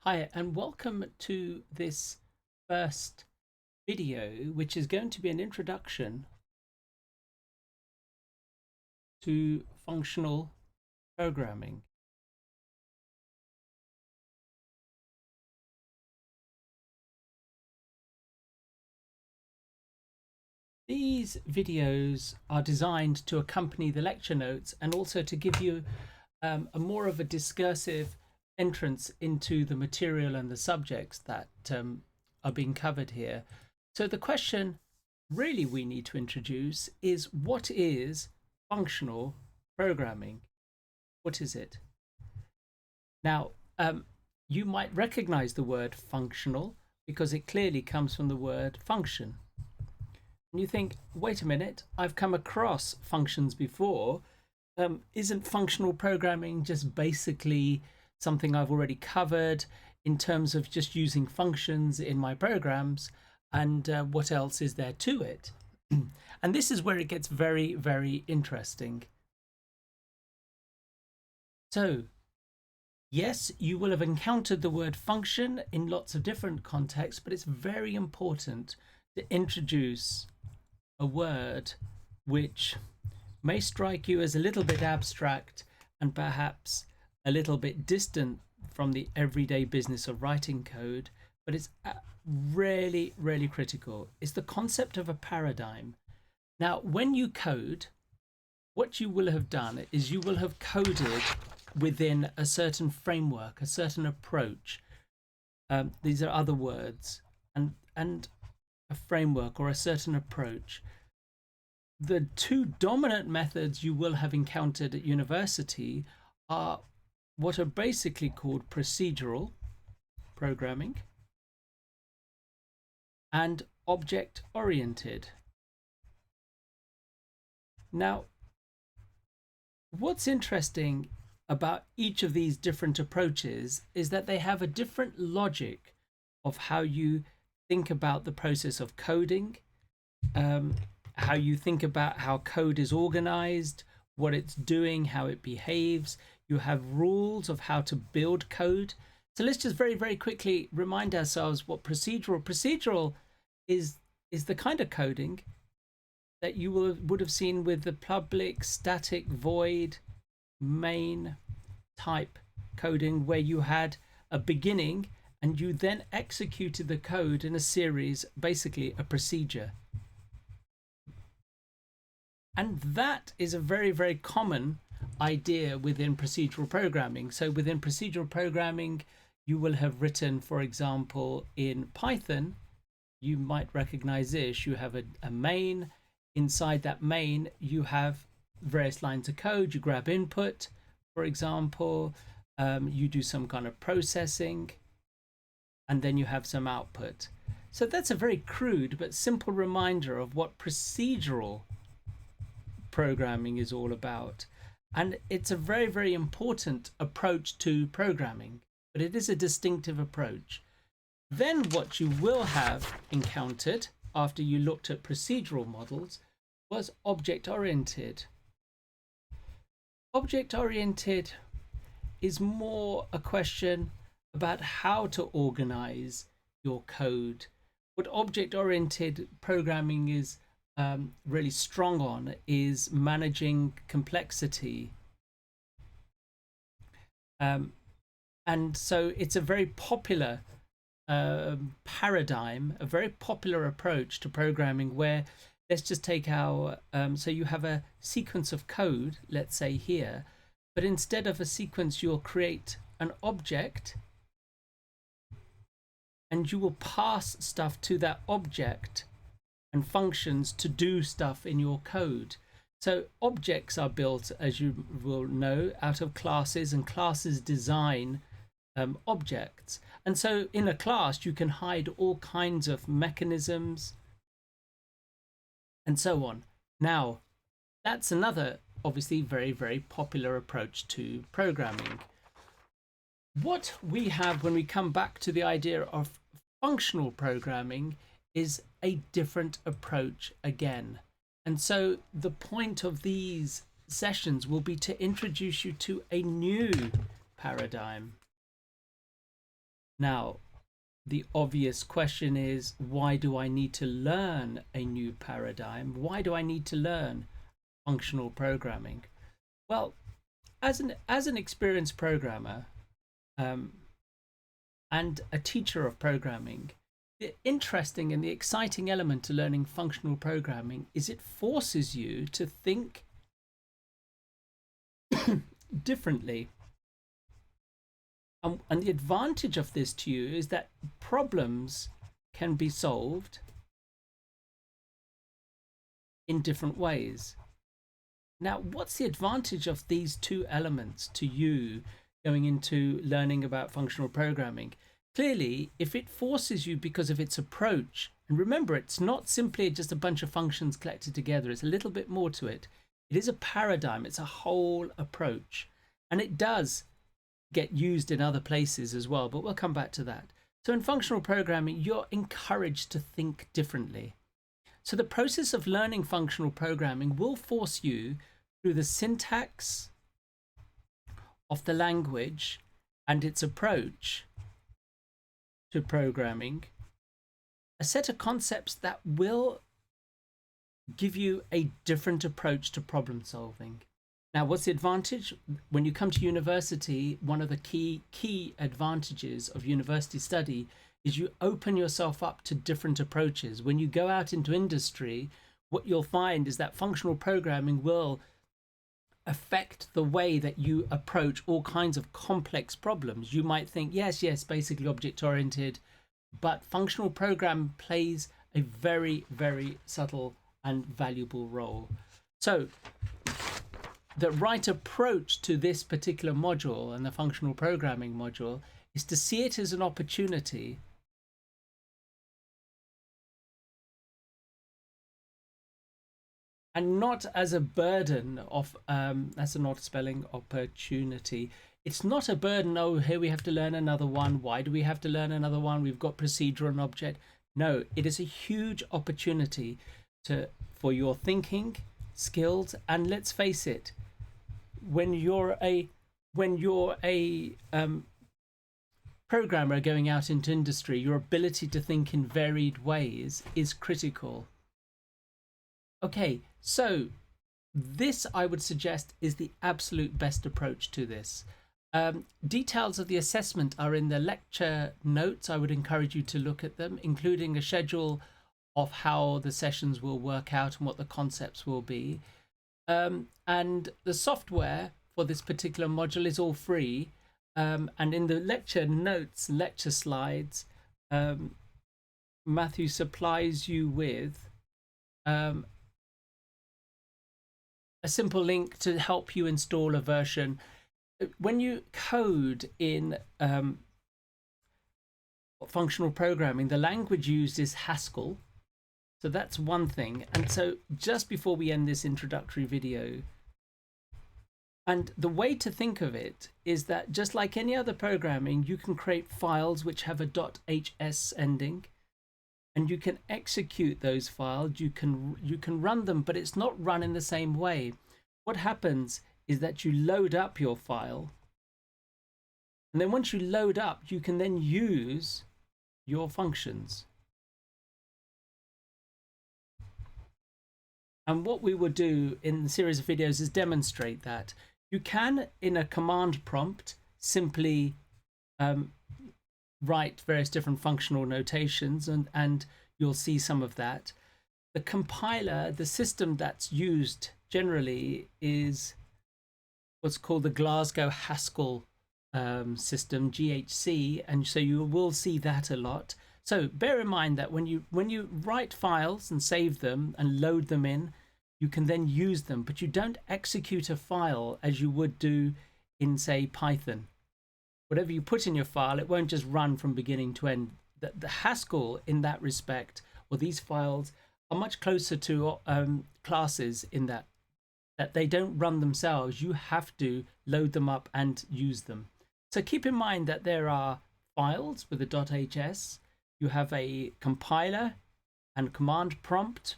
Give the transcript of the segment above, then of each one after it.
Hi, and welcome to this first video, which is going to be an introduction to functional programming. These videos are designed to accompany the lecture notes and also to give you a more of a discursive entrance into the material and the subjects that are being covered here. So the question really we need to introduce is, what is functional programming? What is it? Now, you might recognize the word functional because it clearly comes from the word function. And you think, wait a minute, I've come across functions before. Isn't functional programming just basically something I've already covered in terms of just using functions in my programs? And what else is there to it? And this is where it gets very, very interesting. So, yes, you will have encountered the word function in lots of different contexts, but it's very important to introduce a word which may strike you as a little bit abstract and perhaps a little bit distant from the everyday business of writing code, but it's really, really critical. It's the concept of a paradigm. Now, when you code, what you will have done is you will have coded within a certain framework, a certain approach. These are other words, and a framework or a certain approach. The two dominant methods you will have encountered at university are what are basically called procedural programming and object-oriented. Now, what's interesting about each of these different approaches is that they have a different logic of how you think about the process of coding, how you think about how code is organized, what it's doing, how it behaves. You have rules of how to build code. So let's just very, very quickly remind ourselves what procedural is the kind of coding that you would have seen with the public, static, void, main type coding, where you had a beginning and you then executed the code in a series, basically a procedure. And that is a very, very common idea within procedural programming. So within procedural programming, you will have written, for example, in Python, you might recognize this. You have a main. Inside that main, you have various lines of code. You grab input, for example, you do some kind of processing, and then you have some output. So that's a very crude but simple reminder of what procedural programming is all about. And it's a very, very important approach to programming, but it is a distinctive approach. Then what you will have encountered after you looked at procedural models was object-oriented. Object-oriented is more a question about how to organize your code. What object-oriented programming is really strong on is managing complexity. And so it's a very popular paradigm, a very popular approach to programming, where let's just take our, so you have a sequence of code, let's say here, but instead of a sequence, you'll create an object and you will pass stuff to that object and functions to do stuff in your code. So objects are built, as you will know, out of classes, and classes design objects. And so in a class, you can hide all kinds of mechanisms and so on. Now, that's another obviously very, very popular approach to programming. What we have when we come back to the idea of functional programming is a different approach again. And so the point of these sessions will be to introduce you to a new paradigm. Now, the obvious question is, why do I need to learn a new paradigm? Why do I need to learn functional programming? Well, as an experienced programmer and a teacher of programming, the interesting and the exciting element to learning functional programming is it forces you to think differently. And the advantage of this to you is that problems can be solved in different ways. Now, what's the advantage of these two elements to you going into learning about functional programming? Clearly, if it forces you because of its approach, and remember, it's not simply just a bunch of functions collected together, it's a little bit more to it. It is a paradigm, it's a whole approach, and it does get used in other places as well, but we'll come back to that. So in functional programming, you're encouraged to think differently. So the process of learning functional programming will force you through the syntax of the language and its approach to programming, a set of concepts that will give you a different approach to problem solving. Now, what's the advantage? When you come to university, one of the key advantages of university study is you open yourself up to different approaches. When you go out into industry, what you'll find is that functional programming will affect the way that you approach all kinds of complex problems. You might think, yes, basically object-oriented, but functional program plays a very, very subtle and valuable role. So the right approach to this particular module and the functional programming module is to see it as an opportunity and not as a burden of, that's not spelling, opportunity. It's not a burden, oh, here we have to learn another one. Why do we have to learn another one? We've got procedural and object. No, it is a huge opportunity for your thinking skills. And let's face it, when you're a programmer going out into industry, your ability to think in varied ways is critical. Okay, so this, I would suggest, is the absolute best approach to this. Details of the assessment are in the lecture notes. I would encourage you to look at them, including a schedule of how the sessions will work out and what the concepts will be. And the software for this particular module is all free. And in the lecture notes, lecture slides, Matthew supplies you with a simple link to help you install a version. When you code in functional programming, the language used is Haskell. So that's one thing. And so just before we end this introductory video, and the way to think of it is that just like any other programming, you can create files which have a .hs ending, and you can execute those files. You can run them, but it's not run in the same way. What happens is that you load up your file, and then once you load up, you can then use your functions. And what we will do in the series of videos is demonstrate that. You can, in a command prompt, simply write various different functional notations, and you'll see some of that. The compiler, the system that's used generally is what's called the Glasgow Haskell system, GHC, and so you will see that a lot. So bear in mind that when you write files and save them and load them in, you can then use them, but you don't execute a file as you would do in, say, Python. Whatever you put in your file, it won't just run from beginning to end. The Haskell, in that respect, or these files, are much closer to classes in that they don't run themselves. You have to load them up and use them. So keep in mind that there are files with a .hs. You have a compiler and command prompt,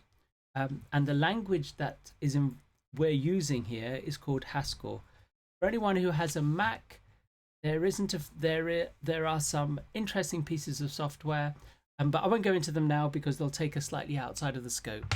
and the language that we're using here is called Haskell. For anyone who has a Mac, There isn't a there are some interesting pieces of software, but I won't go into them now because they'll take us slightly outside of the scope.